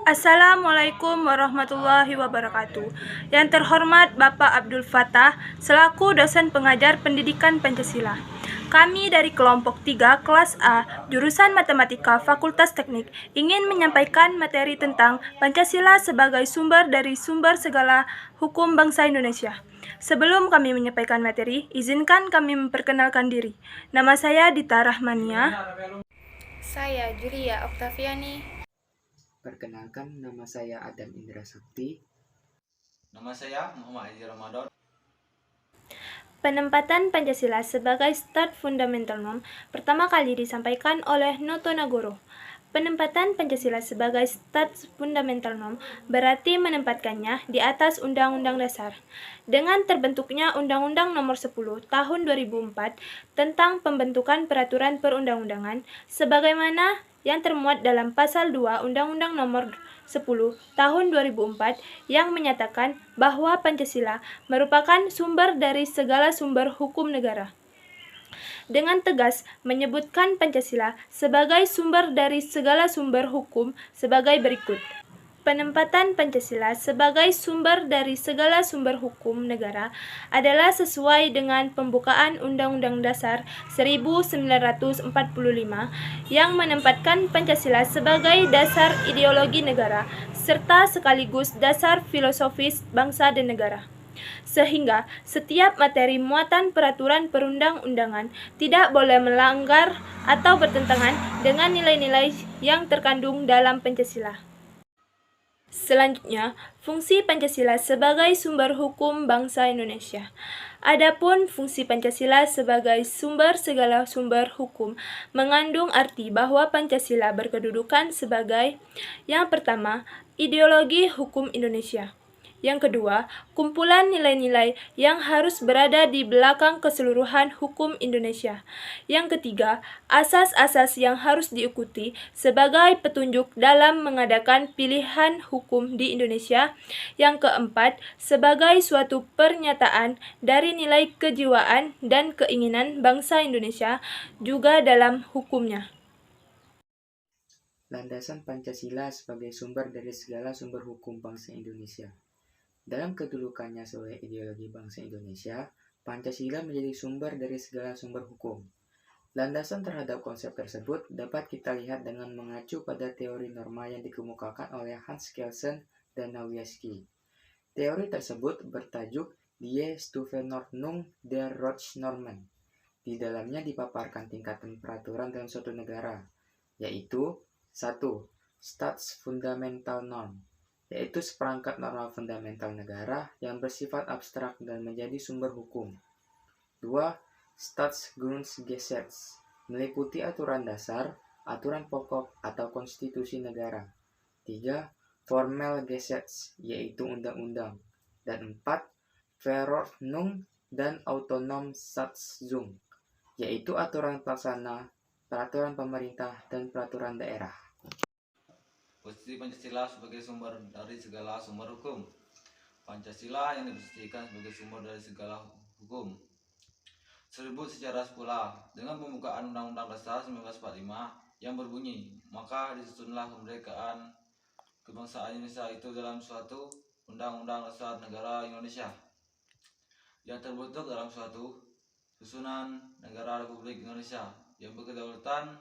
Assalamualaikum warahmatullahi wabarakatuh. Yang terhormat Bapak Abdul Fattah, selaku dosen pengajar pendidikan Pancasila. Kami dari kelompok 3 kelas A, jurusan Matematika Fakultas Teknik, ingin menyampaikan materi tentang Pancasila sebagai sumber dari sumber segala hukum bangsa Indonesia. Sebelum kami menyampaikan materi, izinkan kami memperkenalkan diri. Nama saya Dita Rahmania. Saya Julia Oktaviani. Perkenalkan, nama saya Adam Indra Sakti. Nama saya Muhammad Aziz Ramadan. Penempatan Pancasila sebagai Start Fundamental Norm pertama kali disampaikan oleh Noto Nagoro. Penempatan Pancasila sebagai Start Fundamental Norm berarti menempatkannya di atas Undang-Undang Dasar. Dengan terbentuknya Undang-Undang Nomor 10 Tahun 2004 tentang pembentukan peraturan perundang-undangan sebagaimana yang termuat dalam Pasal 2 Undang-Undang Nomor 10 Tahun 2004 yang menyatakan bahwa Pancasila merupakan sumber dari segala sumber hukum negara. Dengan tegas menyebutkan Pancasila sebagai sumber dari segala sumber hukum sebagai berikut. Penempatan Pancasila sebagai sumber dari segala sumber hukum negara adalah sesuai dengan pembukaan Undang-Undang Dasar 1945 yang menempatkan Pancasila sebagai dasar ideologi negara serta sekaligus dasar filosofis bangsa dan negara. Sehingga setiap materi muatan peraturan perundang-undangan tidak boleh melanggar atau bertentangan dengan nilai-nilai yang terkandung dalam Pancasila. Selanjutnya, fungsi Pancasila sebagai sumber hukum bangsa Indonesia. Adapun fungsi Pancasila sebagai sumber segala sumber hukum mengandung arti bahwa Pancasila berkedudukan sebagai yang pertama, ideologi hukum Indonesia. Yang kedua, kumpulan nilai-nilai yang harus berada di belakang keseluruhan hukum Indonesia. Yang ketiga, asas-asas yang harus diikuti sebagai petunjuk dalam mengadakan pilihan hukum di Indonesia. Yang keempat, sebagai suatu pernyataan dari nilai kejiwaan dan keinginan bangsa Indonesia juga dalam hukumnya. Landasan Pancasila sebagai sumber dari segala sumber hukum bangsa Indonesia. Dalam kedudukannya sebagai ideologi bangsa Indonesia, Pancasila menjadi sumber dari segala sumber hukum. Landasan terhadap konsep tersebut dapat kita lihat dengan mengacu pada teori norma yang dikemukakan oleh Hans Kelsen dan Nawiaski. Teori tersebut bertajuk Die Stufenordnung der Rechtsnormen. Di dalamnya dipaparkan tingkatan peraturan dalam suatu negara, yaitu 1. Staatsfundamental Norm, yaitu seperangkat norma fundamental negara yang bersifat abstrak dan menjadi sumber hukum. 2. Staatsgrundgesetz, meliputi aturan dasar, aturan pokok, atau konstitusi negara. 3. Formelgesetz, yaitu undang-undang. Dan 4. Verordnung dan Autonomsatzung, yaitu aturan pelaksana, peraturan pemerintah, dan peraturan daerah. Posisi Pancasila sebagai sumber dari segala sumber hukum. Pancasila yang diposisikan sebagai sumber dari segala hukum tersebut secara sepula dengan pembukaan Undang-Undang Dasar 1945 yang berbunyi, maka disusunlah kemerdekaan kebangsaan Indonesia itu dalam suatu Undang-Undang Dasar Negara Indonesia yang terbentuk dalam suatu susunan negara Republik Indonesia yang berkedaulatan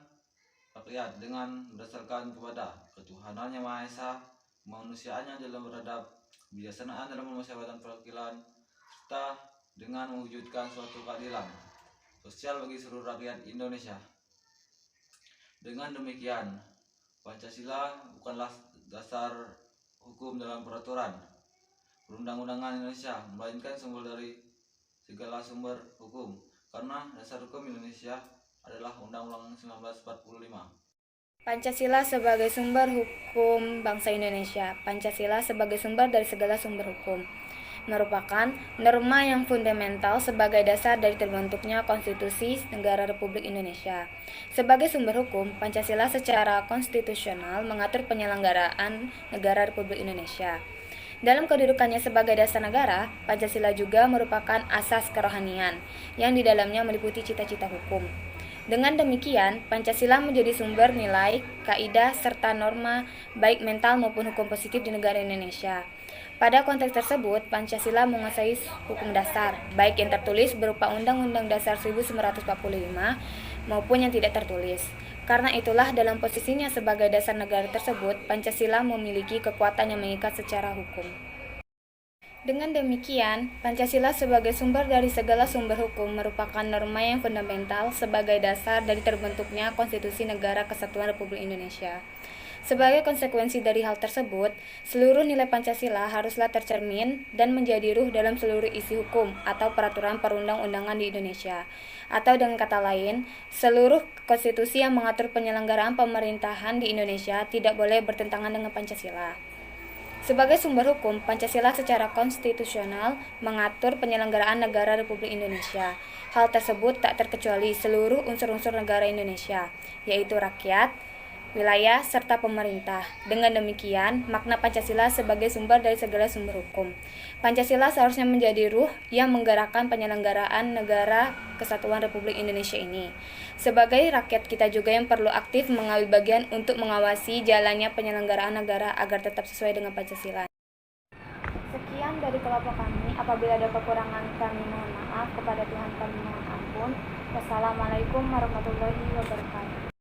rakyat dengan berdasarkan kepada ketuhanan yang Maha Esa, kemanusiaannya dalam beradab, kebijaksanaan dalam permusyawaratan perwakilan, serta dengan mewujudkan suatu keadilan sosial bagi seluruh rakyat Indonesia. Dengan demikian, Pancasila bukanlah dasar hukum dalam peraturan perundang-undangan Indonesia, melainkan sumber dari segala sumber hukum, karena dasar hukum Indonesia adalah Undang-Undang 1945. Pancasila sebagai sumber hukum bangsa Indonesia. Pancasila sebagai sumber dari segala sumber hukum merupakan norma yang fundamental sebagai dasar dari terbentuknya Konstitusi Negara Republik Indonesia. Sebagai sumber hukum, Pancasila secara konstitusional mengatur penyelenggaraan negara Republik Indonesia. Dalam kedudukannya sebagai dasar negara, Pancasila juga merupakan asas kerohanian yang di dalamnya meliputi cita-cita hukum. Dengan demikian, Pancasila menjadi sumber nilai, kaidah, serta norma baik mental maupun hukum positif di negara Indonesia. Pada konteks tersebut, Pancasila menguasai hukum dasar, baik yang tertulis berupa Undang-Undang Dasar 1945 maupun yang tidak tertulis. Karena itulah dalam posisinya sebagai dasar negara tersebut, Pancasila memiliki kekuatan yang mengikat secara hukum. Dengan demikian, Pancasila sebagai sumber dari segala sumber hukum merupakan norma yang fundamental sebagai dasar dari terbentuknya Konstitusi Negara Kesatuan Republik Indonesia. Sebagai konsekuensi dari hal tersebut, seluruh nilai Pancasila haruslah tercermin dan menjadi ruh dalam seluruh isi hukum atau peraturan perundang-undangan di Indonesia. Atau dengan kata lain, seluruh konstitusi yang mengatur penyelenggaraan pemerintahan di Indonesia tidak boleh bertentangan dengan Pancasila. Sebagai sumber hukum, Pancasila secara konstitusional mengatur penyelenggaraan negara Republik Indonesia. Hal tersebut tak terkecuali seluruh unsur-unsur negara Indonesia, yaitu rakyat, wilayah, serta pemerintah. Dengan demikian, makna Pancasila sebagai sumber dari segala sumber hukum. Pancasila seharusnya menjadi ruh yang menggerakkan penyelenggaraan negara Kesatuan Republik Indonesia ini. Sebagai rakyat, kita juga yang perlu aktif mengambil bagian untuk mengawasi jalannya penyelenggaraan negara agar tetap sesuai dengan Pancasila. Sekian dari kelompok kami. Apabila ada kekurangan, kami mohon maaf. Kepada Tuhan kami mohon ampun. Wassalamualaikum warahmatullahi wabarakatuh.